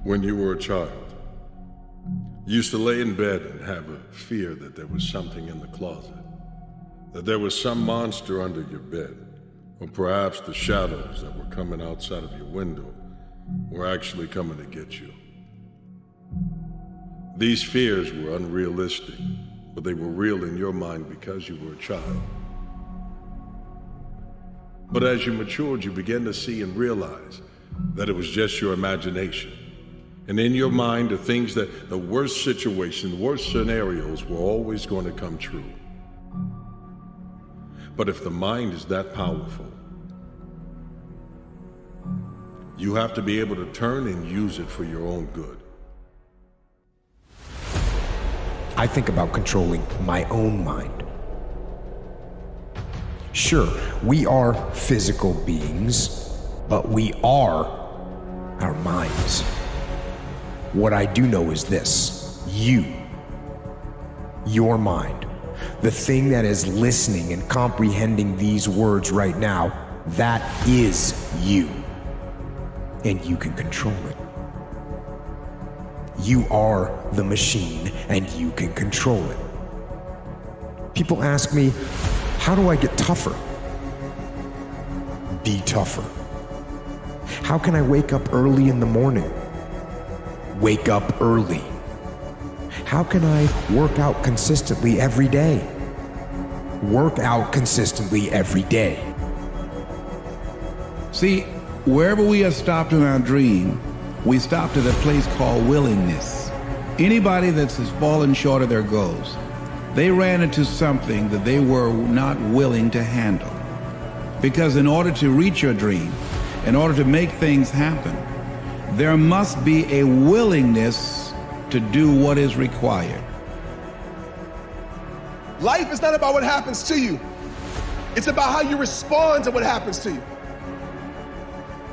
When you were a child, you used to lay in bed and have a fear that there was something in the closet, that there was some monster under your bed, or perhaps the shadows that were coming outside of your window were actually coming to get you. These fears were unrealistic, but they were real in your mind because you were a child. But as you matured, you began to see and realize that it was just your imagination. And in your mind, the things that the worst situation, the worst scenarios were always going to come true. But if the mind is that powerful, you have to be able to turn and use it for your own good. I think about controlling my own mind. Sure, we are physical beings, but we are our minds. What I do know is this: your mind, the thing that is listening and comprehending these words right now, that is you. And you can control it. You are the machine, and you can control it. People ask me, how do I get tougher? Be tougher. How can I wake up early in the morning? Wake up early. How can I work out consistently every day? Work out consistently every day. See, wherever we have stopped in our dream, we stopped at a place called willingness. Anybody that's fallen short of their goals, they ran into something that they were not willing to handle. Because in order to reach your dream, in order to make things happen, there must be a willingness to do what is required. Life is not about what happens to you. It's about how you respond to what happens to you.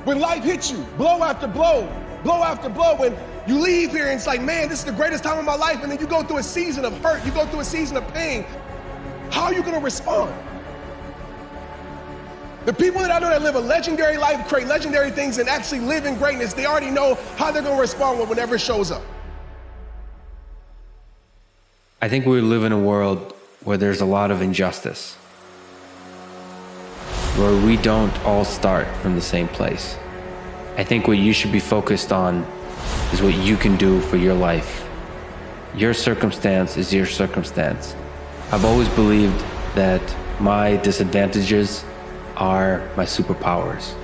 When life hits you, blow after blow, blow after blow, when you leave here and it's like, man, this is the greatest time of my life, and then you go through a season of hurt, you go through a season of pain, how are you gonna respond? The people that I know that live a legendary life, create legendary things, and actually live in greatness, they already know how they're gonna respond whenever it shows up. I think we live in a world where there's a lot of injustice, where we don't all start from the same place. I think what you should be focused on is what you can do for your life. Your circumstance is your circumstance. I've always believed that my disadvantages are my superpowers.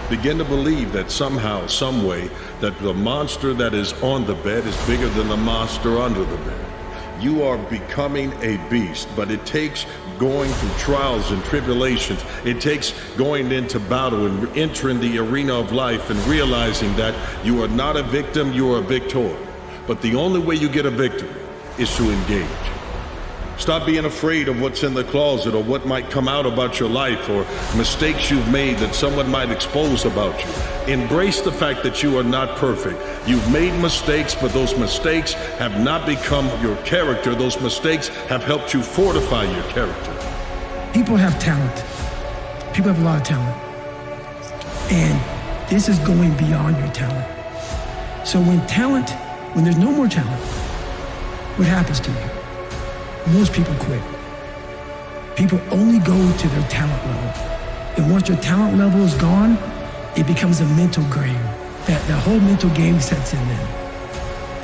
Begin to believe that somehow, some way, that the monster that is on the bed is bigger than the monster under the bed. You are becoming a beast, but it takes going through trials and tribulations. It takes going into battle and entering the arena of life and realizing that you are not a victim, you are a victor. But the only way you get a victory is to engage. Stop being afraid of what's in the closet or what might come out about your life or mistakes you've made that someone might expose about you. Embrace the fact that you are not perfect. You've made mistakes, but those mistakes have not become your character. Those mistakes have helped you fortify your character. People have talent. People have a lot of talent. And this is going beyond your talent. So when there's no more talent, what happens to you? Most people quit. People only go to their talent level. And once your talent level is gone, it becomes a mental game. The whole mental game sets in then.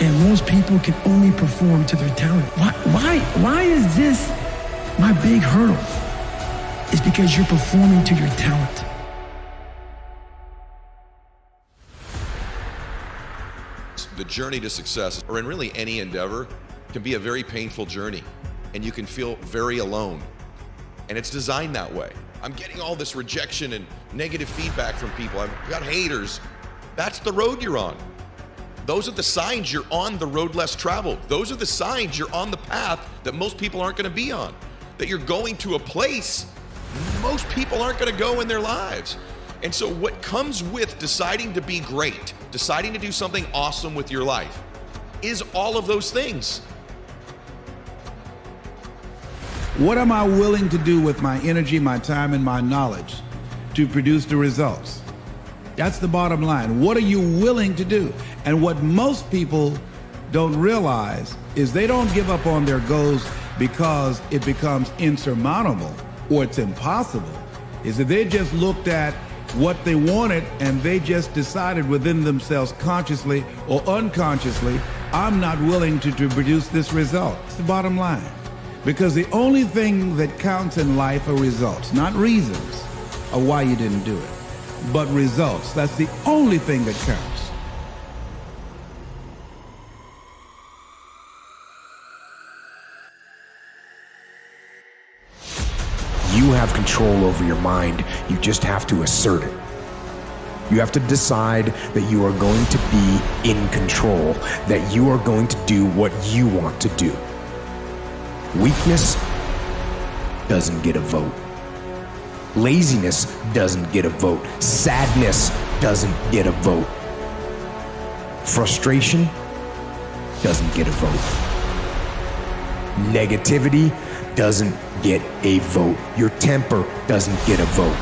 And most people can only perform to their talent. Why is this my big hurdle? It's because you're performing to your talent. The journey to success, or in really any endeavor, can be a very painful journey, and you can feel very alone. And it's designed that way. I'm getting all this rejection and negative feedback from people. I've got haters. That's the road you're on. Those are the signs you're on the road less traveled. Those are the signs you're on the path that most people aren't going to be on. That you're going to a place most people aren't going to go in their lives. And so what comes with deciding to be great, deciding to do something awesome with your life, is all of those things. What am I willing to do with my energy, my time, and my knowledge to produce the results? That's the bottom line. What are you willing to do? And what most people don't realize is they don't give up on their goals because it becomes insurmountable or it's impossible. Is that they just looked at what they wanted and they just decided within themselves, consciously or unconsciously, I'm not willing to produce this result. It's the bottom line. Because the only thing that counts in life are results, not reasons of why you didn't do it, but results. That's the only thing that counts. You have control over your mind. You just have to assert it. You have to decide that you are going to be in control, that you are going to do what you want to do. Weakness doesn't get a vote. Laziness doesn't get a vote. Sadness doesn't get a vote. Frustration doesn't get a vote. Negativity doesn't get a vote. Your temper doesn't get a vote.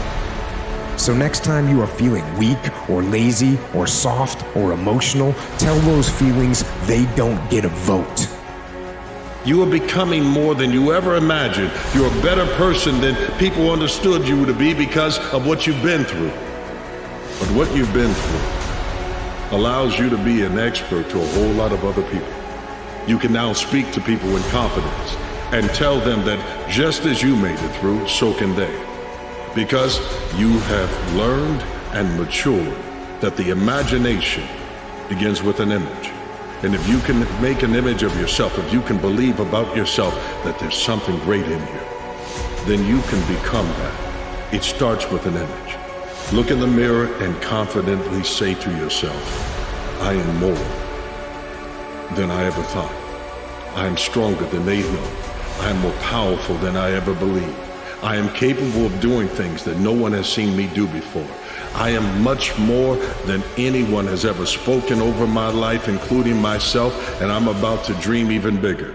So next time you are feeling weak or lazy or soft or emotional, tell those feelings they don't get a vote. You are becoming more than you ever imagined. You're a better person than people understood you to be because of what you've been through. But what you've been through allows you to be an expert to a whole lot of other people. You can now speak to people in confidence and tell them that just as you made it through, so can they. Because you have learned and matured that the imagination begins with an image. And if you can make an image of yourself, if you can believe about yourself that there's something great in you, then you can become that. It starts with an image. Look in the mirror and confidently say to yourself, I am more than I ever thought. I am stronger than they know. I am more powerful than I ever believed. I am capable of doing things that no one has seen me do before. I am much more than anyone has ever spoken over my life, including myself, and I'm about to dream even bigger.